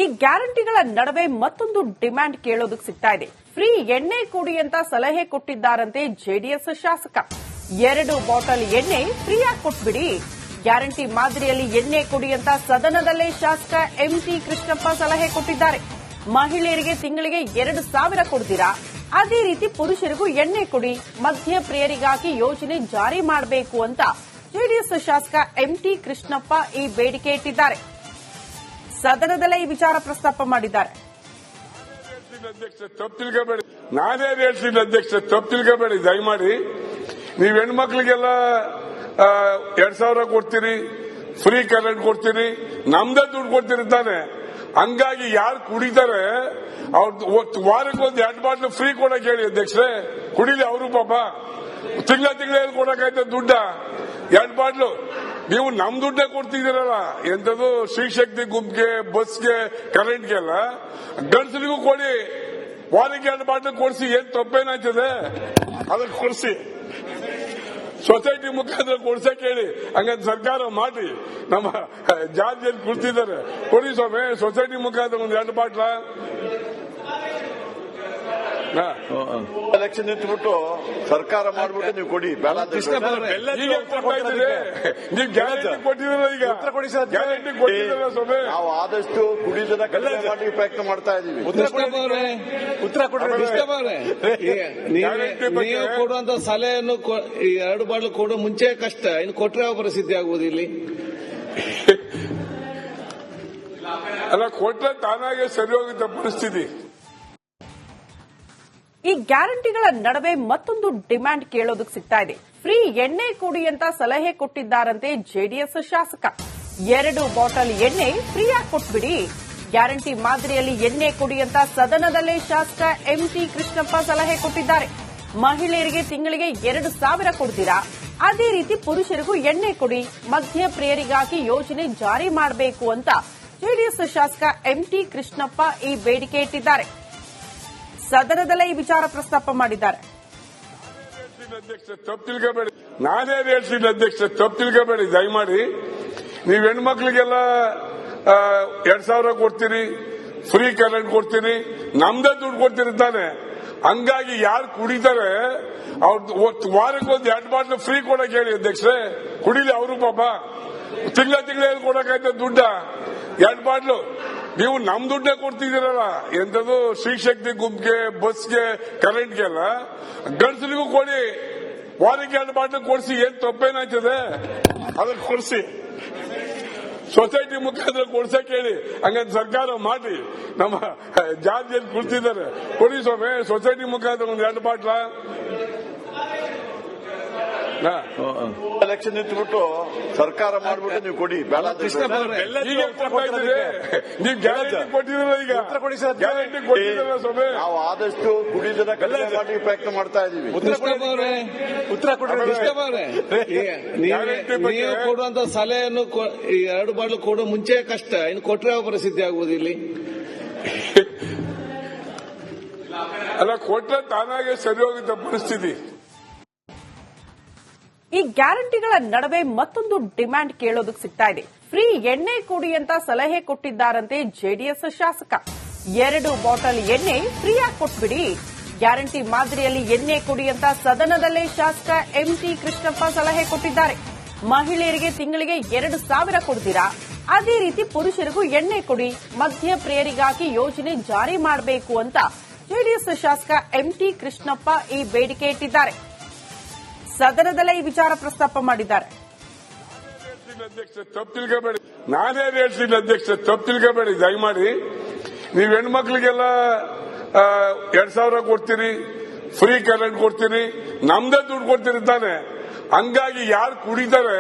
ಈ ಗ್ಯಾರಂಟಿಗಳ ನಡುವೆ ಮತ್ತೊಂದು ಡಿಮ್ಯಾಂಡ್ ಕೇಳೋದಕ್ಕೆ ಸಿಗ್ತಾ ಇದೆ. ಫ್ರೀ ಎಣ್ಣೆ ಕೊಡಿ ಅಂತ ಸಲಹೆ ಕೊಟ್ಟಿದ್ದಾರಂತೆ ಜೆಡಿಎಸ್ ಶಾಸಕ. 2 ಬಾಟಲ್ ಎಣ್ಣೆ ಫ್ರೀಯಾಗಿ ಕೊಟ್ಬಿಡಿ, ಗ್ಯಾರಂಟಿ ಮಾದರಿಯಲ್ಲಿ ಎಣ್ಣೆ ಕೊಡಿ ಅಂತ ಸದನದಲ್ಲೇ ಶಾಸಕ ಎಂಟಿ ಕೃಷ್ಣಪ್ಪ ಸಲಹೆ ಕೊಟ್ಟಿದ್ದಾರೆ. ಮಹಿಳೆಯರಿಗೆ ತಿಂಗಳಿಗೆ 2,000 ಕೊಡ್ತೀರಾ, ಅದೇ ರೀತಿ ಪುರುಷರಿಗೂ ಎಣ್ಣೆ ಕೊಡಿ, ಮಧ್ಯಪ್ರಿಯರಿಗಾಗಿ ಯೋಜನೆ ಜಾರಿ ಮಾಡಬೇಕು ಅಂತ ಜೆಡಿಎಸ್ ಶಾಸಕ ಎಂಟಿ ಕೃಷ್ಣಪ್ಪ ಈ ಬೇಡಿಕೆ ಇಟ್ಟಿದ್ದಾರೆ. ಸದನದಲ್ಲೇ ಈ ವಿಚಾರ ಪ್ರಸ್ತಾಪ ಮಾಡಿದ್ದಾರೆ. ನಾನೇ ಹೇಳ್ತೀನಿ ಅಧ್ಯಕ್ಷ, ತಪ್ಪು ತಿಳ್ಕೋಬೇಡಿ ದಯಮಾಡಿ. ನೀವು ಹೆಣ್ಮಕ್ಳಿಗೆಲ್ಲ 2,000 ಕೊಡ್ತೀರಿ, ಫ್ರೀ ಕರೆಂಟ್ ಕೊಡ್ತೀರಿ, ನಮ್ದೇ ದುಡ್ಡು ಕೊಡ್ತೀರಿ ತಾನೆ. ಹಂಗಾಗಿ ಯಾರು ಕುಡಿತಾರೆ ಅವ್ರು ವಾರಕ್ಕೊಂದು 2 ಬಾಟ್ಲು ಫ್ರೀ ಕೊಡಕ್ ಹೇಳಿ ಅಧ್ಯಕ್ಷರೇ, ಕುಡಿಲಿ ಅವರು ಪಾಪ. ತಿಂಗಳ ಕೊಡಕಾಯ್ತ ದುಡ್ಡ 2 ಬಾಟ್ಲು ನೀವು ನಮ್ ದುಡ್ಡೇ ಕೊಡ್ತಿದ್ದೀರಲ್ಲ. ಎಂತದು ಶ್ರೀಶಕ್ತಿ ಗುಂಪಿಗೆ, ಬಸ್ಗೆ, ಕರೆಂಟ್ಗೆಲ್ಲ ಗಂಡಸರಿಗೂ ಕೊಡಿ, ವಾರಕ್ಕೆ 2 ಬಾಟ್ಲು ಕೊಡಿಸಿ. ಏನ್ ತಪ್ಪೇನಾಯ್ತದೆ ಅದಕ್ಕೆ ಕೊಡಿಸಿ, ಸೊಸೈಟಿ ಮುಖಾಂತರ ಕೊಡ್ಸಕ್ ಹೇಳಿ. ಹಂಗಂತ ಸರ್ಕಾರ ಮಾಡಿ. ನಮ್ಮ ಜಾರ್ಜಿಯಲ್ಲಿ ಕುಳಿತಿದ್ದಾರೆ, ಕೊಡಿ ಸ್ವಾಮಿ ಸೊಸೈಟಿ ಮುಖಾಂತರ ಒಂದು 2 ಬಾಟ್ಲ. ಎಲೆಕ್ಷನ್ ನಿಂತ್ಬಿಟ್ಟು ಸರ್ಕಾರ ಮಾಡ್ಬಿಟ್ಟು ನೀವು ಕೊಡಿ, ಬೇಡ ನೀವು ಗ್ಯಾರಂಟಿ ಕೊಟ್ಟಿದ್ದೀರ, ಈಗ ಉತ್ತರ ಕೊಡಿ ಸರ್. ಗ್ಯಾರಂಟಿ ಕೊಟ್ಟಿದ್ದೀರ ಸ್ವಾಮಿ. ನಾವು ಆದಷ್ಟು ಕುಡಿಯೋದನ್ನ ಕಡಿಮೆ ಮಾಡಿ ಪ್ರಯತ್ನ ಮಾಡ್ತಾ ಇದೀವಿ. ಉತ್ತರ ಕೊಡಿ. ನೀವು ಕೊಡುವಂತ ಸಲಹೆಯನ್ನು 2 ಬಾಟ್ಲು ಕೊಡೋ ಮುಂಚೆ ಕಷ್ಟ, ಇನ್ನು ಕೊಟ್ರೆ ಯಾವ ಪರಿಸ್ಥಿತಿ ಆಗುವುದು ಇಲ್ಲಿ? ಅಲ್ಲ, ಕೊಟ್ರೆ ತಾನಾಗೆ ಸರಿ ಹೋಗಿದ್ದ ಪರಿಸ್ಥಿತಿ. ಈ ಗ್ಯಾರಂಟಿಗಳ ನಡುವೆ ಮತ್ತೊಂದು ಡಿಮ್ಯಾಂಡ್ ಕೇಳೋದಕ್ಕೆ ಸಿಗ್ತಾ ಇದೆ. ಫ್ರೀ ಎಣ್ಣೆ ಕೊಡಿ ಅಂತ ಸಲಹೆ ಕೊಟ್ಟಿದ್ದಾರಂತೆ ಜೆಡಿಎಸ್ ಶಾಸಕ. 2 ಬಾಟಲ್ ಎಣ್ಣೆ ಫ್ರೀಯಾಗಿ ಕೊಟ್ಬಿಡಿ, ಗ್ಯಾರಂಟಿ ಮಾದರಿಯಲ್ಲಿ ಎಣ್ಣೆ ಕೊಡಿ ಅಂತ ಸದನದಲ್ಲೇ ಶಾಸಕ ಎಂಟಿ ಕೃಷ್ಣಪ್ಪ ಸಲಹೆ ಕೊಟ್ಟಿದ್ದಾರೆ. ಮಹಿಳೆಯರಿಗೆ ತಿಂಗಳಿಗೆ 2,000 ಕೊಡ್ತೀರಾ, ಅದೇ ರೀತಿ ಪುರುಷರಿಗೂ ಎಣ್ಣೆ ಕೊಡಿ, ಮಧ್ಯಪ್ರಿಯರಿಗಾಗಿ ಯೋಜನೆ ಜಾರಿ ಮಾಡಬೇಕು ಅಂತ ಜೆಡಿಎಸ್ ಶಾಸಕ ಎಂಟಿ ಕೃಷ್ಣಪ್ಪ ಈ ಬೇಡಿಕೆ ಇಟ್ಟಿದ್ದಾರೆ. ಸದನದಲ್ಲೇ ಈ ವಿಚಾರ ಪ್ರಸ್ತಾಪ ಮಾಡಿದ್ದಾರೆ. ಅಧ್ಯಕ್ಷ ತಪ್ಪು ತಿಳ್ಕೋಬೇಡಿ, ನಾನೇ ಹೇಳ್ತೀನಿ ಅಧ್ಯಕ್ಷ, ತಪ್ಪು ತಿಳ್ಕೋಬೇಡಿ ದಯಮಾಡಿ. ನೀವು ಹೆಣ್ಮಕ್ಳಿಗೆಲ್ಲ 2,000 ಕೊಡ್ತೀರಿ, ಫ್ರೀ ಕರೆಂಟ್ ಕೊಡ್ತೀರಿ, ನಮ್ದೇ ದುಡ್ಡು ಕೊಡ್ತೀರಿ ತಾನೆ. ಹಂಗಾಗಿ ಯಾರು ಕುಡಿತಾರೆ ಅವ್ರು ವಾರಕ್ಕೊಂದು 2 ಬಾಟ್ಲು ಫ್ರೀ ಕೊಡಕ್ ಹೇಳಿ ಅಧ್ಯಕ್ಷರೇ, ಕುಡಿಲಿ ಅವರು ಪಾಪ. ತಿಂಗಳ ಕೊಡಕಾಯ್ತ ದುಡ್ಡ 2 ಬಾಟ್ಲು ನೀವು ನಮ್ ದುಡ್ಡೇ ಕೊಡ್ತಿದ್ದೀರಲ್ಲ. ಎಂತದು ಶ್ರೀಶಕ್ತಿ ಗುಂಪಿಗೆ, ಬಸ್ಗೆ, ಕರೆಂಟ್ಗೆಲ್ಲ ಗಂಡಸರಿಗೂ ಕೊಡಿ, ವಾರಕ್ಕೆ 2 ಬಾಟ್ಲು ಕೊಡಿಸಿ. ಏನ್ ತಪ್ಪೇನಾಯ್ತದೆ ಅದಕ್ಕೆ ಕೊಡಿಸಿ, ಸೊಸೈಟಿ ಮುಖಾಂತರ ಕೊಡ್ಸಕ್ ಹೇಳಿ. ಹಂಗಂತ ಸರ್ಕಾರ ಮಾಡಿ. ನಮ್ಮ ಜಾರ್ಜಿಯಲ್ಲಿ ಕುಳಿತಿದ್ದಾರೆ, ಕೊಡಿ ಸ್ವಾಮಿ ಸೊಸೈಟಿ ಮುಖಾಂತರ ಒಂದು 2 ಬಾಟ್ಲ. ಎಲೆಕ್ಷನ್ ನಿಂತ್ಬಿಟ್ಟು ಸರ್ಕಾರ ಮಾಡ್ಬಿಟ್ಟು ನೀವು ಕೊಡಿ, ಬೇಡ ಈಗ ನೀವು ಗ್ಯಾರಂಟಿ ಕೊಟ್ಟಿದ್ದೀರ, ಈಗ ಉತ್ತರ ಕೊಡಿ ಸರ್. ಗ್ಯಾರಂಟಿ ಕೊಟ್ಟಿದ್ದೀರ ಸ್ವಾಮಿ. ನಾವು ಆದಷ್ಟು ಕುಡಿಯೋದನ್ನ ಕಡಿಮೆ ಮಾಡಿ ಪ್ರಯತ್ನ ಮಾಡ್ತಾ ಇದೀವಿ. ಉತ್ತರ ಕೊಡಿ. ನೀವು ಕೊಡುವಂತ ಸಲಹೆಯನ್ನು 2 ಬಾಟ್ಲು ಕೊಡೋ ಮುಂಚೆ ಕಷ್ಟ, ಇನ್ನು ಕೊಟ್ರೆ ಯಾವ ಪರಿಸ್ಥಿತಿ ಆಗುವುದು ಇಲ್ಲಿ? ಅಲ್ಲ, ಕೊಟ್ರೆ ತಾನಾಗೆ ಸರಿ ಹೋಗಿದ್ದ ಪರಿಸ್ಥಿತಿ. ಈ ಗ್ಯಾರಂಟಿಗಳ ನಡುವೆ ಮತ್ತೊಂದು ಡಿಮ್ಯಾಂಡ್ ಕೇಳೋದಕ್ಕೆ ಸಿಗ್ತಾ ಇದೆ. ಫ್ರೀ ಎಣ್ಣೆ ಕೊಡಿ ಅಂತ ಸಲಹೆ ಕೊಟ್ಟಿದ್ದಾರಂತೆ ಜೆಡಿಎಸ್ ಶಾಸಕ. 2 ಬಾಟಲ್ ಎಣ್ಣೆ ಫ್ರೀಯಾಗಿ ಕೊಟ್ಬಿಡಿ, ಗ್ಯಾರಂಟಿ ಮಾದರಿಯಲ್ಲಿ ಎಣ್ಣೆ ಕೊಡಿ ಅಂತ ಸದನದಲ್ಲೇ ಶಾಸಕ ಎಂಟಿ ಕೃಷ್ಣಪ್ಪ ಸಲಹೆ ಕೊಟ್ಟಿದ್ದಾರೆ. ಮಹಿಳೆಯರಿಗೆ ತಿಂಗಳಿಗೆ 2,000 ಕೊಡ್ತೀರಾ, ಅದೇ ರೀತಿ ಪುರುಷರಿಗೂ ಎಣ್ಣೆ ಕೊಡಿ, ಮಧ್ಯಪ್ರಿಯರಿಗಾಗಿ ಯೋಜನೆ ಜಾರಿ ಮಾಡಬೇಕು ಅಂತ ಜೆಡಿಎಸ್ ಶಾಸಕ ಎಂಟಿ ಕೃಷ್ಣಪ್ಪ ಈ ಬೇಡಿಕೆ ಇಟ್ಟಿದ್ದಾರೆ. ಸದನದಲ್ಲೇ ಈ ವಿಚಾರ ಪ್ರಸ್ತಾಪ ಮಾಡಿದ್ದಾರೆ. ಅಧ್ಯಕ್ಷ ತಪ್ಪು ತಿಳ್ಕೋಬೇಡಿ, ನಾನೇ ಹೇಳ್ತೀನಿ ಅಧ್ಯಕ್ಷ, ತಪ್ಪು ತಿಳ್ಕೋಬೇಡಿ ದಯಮಾಡಿ. ನೀವು ಹೆಣ್ಮಕ್ಳಿಗೆಲ್ಲ 2,000 ಕೊಡ್ತೀರಿ, ಫ್ರೀ ಕರೆಂಟ್ ಕೊಡ್ತೀರಿ, ನಮ್ದೇ ದುಡ್ಡು ಕೊಡ್ತೀರಿ ತಾನೆ. ಹಂಗಾಗಿ ಯಾರು ಕುಡಿತಾರೆ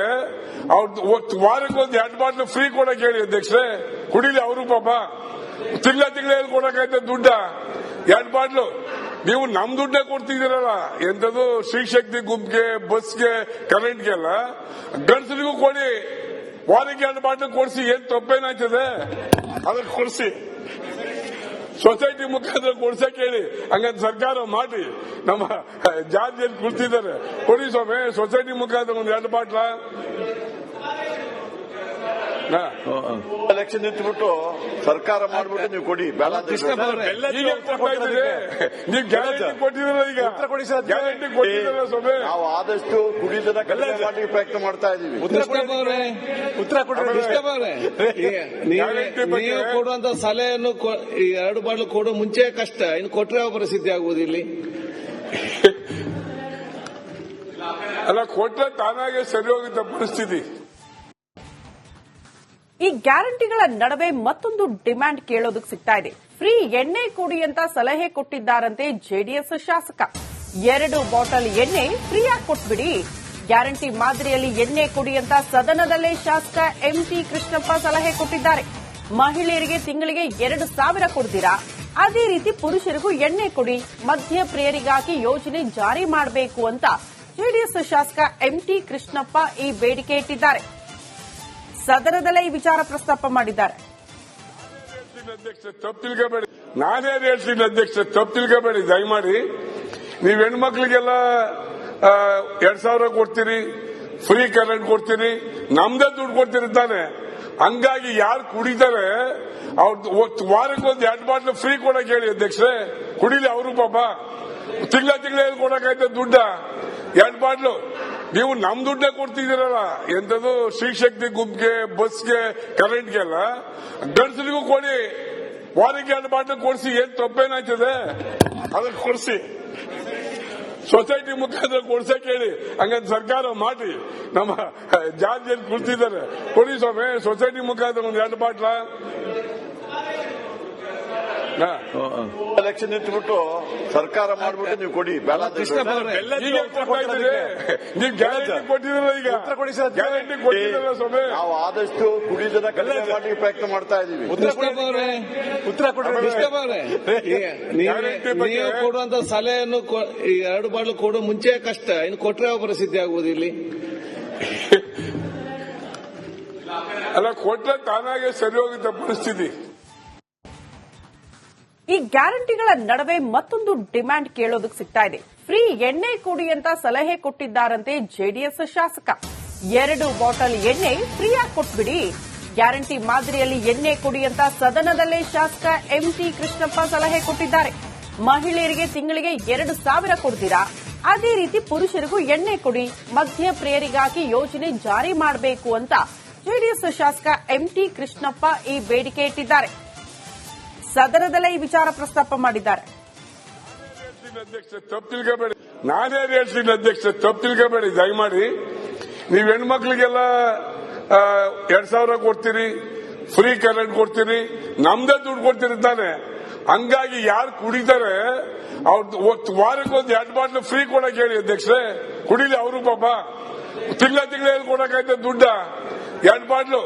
ಅವ್ರು ವಾರಕ್ಕೊಂದು 2 ಬಾಟ್ಲು ಫ್ರೀ ಕೊಡಕ್ ಹೇಳಿ ಅಧ್ಯಕ್ಷರೇ, ಕುಡಿಲಿ ಅವರು ಪಾಪ. ತಿಂಗಳ ಕೊಡಕಾಯ್ತ ದುಡ್ಡ 2 ಬಾಟ್ಲು ನೀವು ನಮ್ ದುಡ್ಡೇ ಕೊಡ್ತಿದ್ದೀರಲ್ಲ. ಎಂತದು ಶ್ರೀಶಕ್ತಿ ಗುಂಪಿಗೆ, ಬಸ್ಗೆ, ಕರೆಂಟ್ಗೆಲ್ಲ ಗಂಡಸರಿಗೂ ಕೊಡಿ, ವಾರಕ್ಕೆ 2 ಬಾಟ್ಲು ಕೊಡಿಸಿ. ಏನ್ ತಪ್ಪೇನಾಯ್ತದೆ ಅದಕ್ಕೆ ಕೊಡಿಸಿ, ಸೊಸೈಟಿ ಮುಖಾಂತರ ಕೊಡ್ಸಕ್ ಹೇಳಿ. ಹಂಗಂತ ಸರ್ಕಾರ ಮಾಡಿ. ನಮ್ಮ ಜಾರ್ಜಿಯಲ್ಲಿ ಕುಳಿತಿದ್ದಾರೆ, ಕೊಡಿ ಸ್ವಾಮಿ ಸೊಸೈಟಿ ಮುಖಾಂತರ ಒಂದು 2 ಬಾಟ್ಲ. ಹಾ. ಎಲೆಕ್ಷನ್ ನಿಂತ್ಬಿಟ್ಟು ಸರ್ಕಾರ ಮಾಡ್ಬಿಟ್ಟು ನೀವು ಕೊಡಿ ಬೇಡ ಅಂತ ಕೃಷ್ಣಪ್ಪ ಅವರೇ, ಈಗ ಕೊಡ್ತಾ ಇದ್ದೀರಿ. ನೀವು ಗ್ಯಾರಂಟಿ ಕೊಟ್ಟಿದ್ದೀರ, ಈಗ ಗ್ಯಾರಂಟಿ ಕೊಟ್ಟಿದ್ದೀರ ಸೊಬೆ. ನಾವು ಆದಷ್ಟು ಕುಡಿಯೋದನ್ನ ಕಡಿಮೆ ಮಾಡಿ ಪ್ರಯತ್ನ ಮಾಡ್ತಾ ಇದೀವಿ. ಕೃಷ್ಣಪ್ಪ ಅವರೇ, ಕೃಷ್ಣಪ್ಪ ಅವರೇ, ನೀವು ಕೊಡುವಂತ ಸಲಹೆಯನ್ನು ಈ 2 ಬಾಟ್ಲು ಕೊಡೋ ಮುಂಚೆ ಕಷ್ಟ, ಇನ್ನು ಕೊಟ್ರೆ ಯಾವ ಪರಿಸ್ಥಿತಿ ಆಗುವುದು ಇಲ್ಲಿ? ಅಲ್ಲ, ಕೊಟ್ರೆ ತಾನಾಗೆ ಸರಿ ಹೋಗುತ್ತೆ ಪರಿಸ್ಥಿತಿ. ಈ ಗ್ಯಾರಂಟಿಗಳ ನಡುವೆ ಮತ್ತೊಂದು ಡಿಮ್ಯಾಂಡ್ ಕೇಳೋದಕ್ಕೆ ಸಿಗ್ತಾ ಇದೆ. ಫ್ರೀ ಎಣ್ಣೆ ಕುಡಿ ಅಂತ ಸಲಹೆ ಕೊಟ್ಟಿದ್ದಾರಂತೆ ಜೆಡಿಎಸ್ ಶಾಸಕ. 2 ಬಾಟಲ್ ಎಣ್ಣೆ ಫ್ರೀಯಾಗಿ ಕೊಟ್ಬಿಡಿ, ಗ್ಯಾರಂಟಿ ಮಾದರಿಯಲ್ಲಿ ಎಣ್ಣೆ ಕುಡಿ ಅಂತ ಸದನದಲ್ಲೇ ಶಾಸಕ ಎಂಟಿ ಕೃಷ್ಣಪ್ಪ ಸಲಹೆ ಕೊಟ್ಟಿದ್ದಾರೆ. ಮಹಿಳೆಯರಿಗೆ ತಿಂಗಳಿಗೆ 2,000 ಕೊಡ್ತೀರಾ, ಅದೇ ರೀತಿ ಪುರುಷರಿಗೂ ಎಣ್ಣೆ ಕೊಡಿ, ಮಧ್ಯಪ್ರಿಯರಿಗಾಗಿ ಯೋಜನೆ ಜಾರಿ ಮಾಡಬೇಕು ಅಂತ ಜೆಡಿಎಸ್ ಶಾಸಕ ಎಂಟಿ ಕೃಷ್ಣಪ್ಪ ಈ ಬೇಡಿಕೆ ಇಟ್ಟಿದ್ದಾರೆ. ಸದನದಲ್ಲೇ ಈ ವಿಚಾರ ಪ್ರಸ್ತಾಪ ಮಾಡಿದ್ದಾರೆ. ಅಧ್ಯಕ್ಷ ತಪ್ಪು ತಿಳ್ಕೋಬೇಡಿ, ನಾನೇ ಹೇಳ್ತೀನಿ ಅಧ್ಯಕ್ಷ, ತಪ್ಪು ತಿಳ್ಕೋಬೇಡಿ ದಯಮಾಡಿ. ನೀವ್ ಹೆಣ್ಮಕ್ಳಿಗೆಲ್ಲ 2,000 ಕೊಡ್ತೀರಿ, ಫ್ರೀ ಕರೆಂಟ್ ಕೊಡ್ತೀರಿ, ನಮ್ದೇ ದುಡ್ಡು ಕೊಡ್ತೀರಿ ತಾನೆ. ಹಂಗಾಗಿ ಯಾರು ಕುಡಿತಾರೆ ಅವ್ರು ವಾರಕ್ಕೊಂದು 2 ಬಾಟ್ಲು ಫ್ರೀ ಕೊಡಕ್ ಹೇಳಿ ಅಧ್ಯಕ್ಷರೇ, ಕುಡಿಲಿ ಅವರು ಪಾಪ. ತಿಂಗಳ ಕೊಡಕಾಯ್ತದೆ ದುಡ್ಡ 2 ಬಾಟ್ಲು. ನೀವು ನಮ್ ದುಡ್ಡೇ ಕೊಡ್ತಿದ್ದೀರಲ್ಲ, ಎಂತದು ಶ್ರೀ ಶಕ್ತಿ ಗುಂಪ್ಗೆ, ಬಸ್ಗೆ, ಕರೆಂಟ್ಗೆಲ್ಲ. ಗಂಡಸರಿಗೂ ಕೊಡಿ, ವಾರಕ್ಕೆ 2 ಬಾಟ್ಲು ಕೊಡಿಸಿ, ಏನ್ ತಪ್ಪೇನಾಯ್ತದೆ ಅದಕ್ಕೆ ಕೊಡಿಸಿ. ಸೊಸೈಟಿ ಮುಖಾಂತರ ಕೊಡ್ಸಕ್ ಹೇಳಿ, ಹಂಗಂತ ಸರ್ಕಾರ ಮಾಡಿ. ನಮ್ಮ ಜಾತಿಯಲ್ಲಿ ಕುಳಿತಿದ್ದಾರೆ, ಕೊಡಿ ಸ್ವಾಮಿ, ಸೊಸೈಟಿ ಮುಖಾಂತರ ಒಂದು 2 ಬಾಟ್ಲ. ಎಲೆಕ್ಷನ್ ನಿಂತ್ಬಿಟ್ಟು ಸರ್ಕಾರ ಮಾಡ್ಬಿಟ್ಟು ನೀವು ಕೊಡಿ ಬೇಡ ಅಂತ ಕೃಷ್ಣಪ್ಪ ಅವರೇ, ಈಗ ಕೊಡ್ತಾ ಇದ್ದೀರಿ. ನೀವು ಗ್ಯಾರಂಟಿ ಕೊಟ್ಟಿದ್ದೀರ, ಈಗ ಗ್ಯಾರಂಟಿ ಕೊಟ್ಟಿದ್ದೀರ ಸೊಬೆ. ನಾವು ಆದಷ್ಟು ಕುಡಿಯೋದನ್ನ ಕಡಿಮೆ ಮಾಡಿ ಪ್ರಯತ್ನ ಮಾಡ್ತಾ ಇದೀವಿ. ಕೃಷ್ಣಪ್ಪ ಅವರೇ, ಕೃಷ್ಣಪ್ಪ ಅವರೇ, ನೀವು ಕೊಡುವಂತ ಸಲಹೆಯನ್ನು ಈ 2 ಬಾಟ್ಲು ಕೊಡೋ ಮುಂಚೆ ಕಷ್ಟ, ಇನ್ನು ಕೊಟ್ರೆ ಯಾವ ಪರಿಸ್ಥಿತಿ ಆಗುವುದು ಇಲ್ಲಿ? ಅಲ್ಲ, ಕೊಟ್ರೆ ತಾನಾಗೆ ಸರಿ ಹೋಗುತ್ತೆ ಪರಿಸ್ಥಿತಿ. ಈ ಗ್ಯಾರಂಟಿಗಳ ನಡುವೆ ಮತ್ತೊಂದು ಡಿಮ್ಯಾಂಡ್ ಕೇಳೋದಕ್ಕೆ ಸಿಗ್ತಾ ಇದೆ. ಫ್ರೀ ಎಣ್ಣೆ ಕುಡಿ ಅಂತ ಸಲಹೆ ಕೊಟ್ಟಿದ್ದಾರಂತೆ ಜೆಡಿಎಸ್ ಶಾಸಕ. 2 ಬಾಟಲ್ ಎಣ್ಣೆ ಫ್ರೀಯಾಗಿ ಕೊಟ್ಬಿಡಿ, ಗ್ಯಾರಂಟಿ ಮಾದರಿಯಲ್ಲಿ ಎಣ್ಣೆ ಕುಡಿ ಅಂತ ಸದನದಲ್ಲೇ ಶಾಸಕ ಎಂಟಿ ಕೃಷ್ಣಪ್ಪ ಸಲಹೆ ಕೊಟ್ಟಿದ್ದಾರೆ. ಮಹಿಳೆಯರಿಗೆ ತಿಂಗಳಿಗೆ 2,000 ಕೊಡ್ತೀರಾ, ಅದೇ ರೀತಿ ಪುರುಷರಿಗೂ ಎಣ್ಣೆ ಕೊಡಿ, ಮಧ್ಯಪ್ರಿಯರಿಗಾಗಿ ಯೋಜನೆ ಜಾರಿ ಮಾಡಬೇಕು ಅಂತ ಜೆಡಿಎಸ್ ಶಾಸಕ ಎಂಟಿ ಕೃಷ್ಣಪ್ಪ ಈ ಬೇಡಿಕೆ ಇಟ್ಟಿದ್ದಾರೆ. ಸದನದಲ್ಲೇ ಈ ವಿಚಾರ ಪ್ರಸ್ತಾಪ ಮಾಡಿದ್ದಾರೆ. ಅಧ್ಯಕ್ಷ ತಪ್ಪು ತಿಳ್ಕೋಬೇಡಿ, ನಾನೇ ಹೇಳ್ತೀನಿ ಅಧ್ಯಕ್ಷ, ತಪ್ಪು ತಿಳ್ಕೋಬೇಡಿ ದಯಮಾಡಿ. ನೀವ್ ಹೆಣ್ಮಕ್ಳಿಗೆಲ್ಲ 2,000 ಕೊಡ್ತೀರಿ, ಫ್ರೀ ಕರೆಂಟ್ ಕೊಡ್ತೀರಿ, ನಮ್ದೇ ದುಡ್ಡು ಕೊಡ್ತೀರಿ ತಾನೆ. ಹಂಗಾಗಿ ಯಾರು ಕುಡಿತಾರೆ ಅವ್ರು ವಾರಕ್ಕೊಂದು 2 ಬಾಟ್ಲು ಫ್ರೀ ಕೊಡಕ್ ಹೇಳಿ ಅಧ್ಯಕ್ಷರೇ, ಕುಡಿಲಿ ಅವರು ಪಾಪ. ತಿಂಗಳ ಕೊಡಕಾಯ್ತದೆ ದುಡ್ಡ 2 ಬಾಟ್ಲು.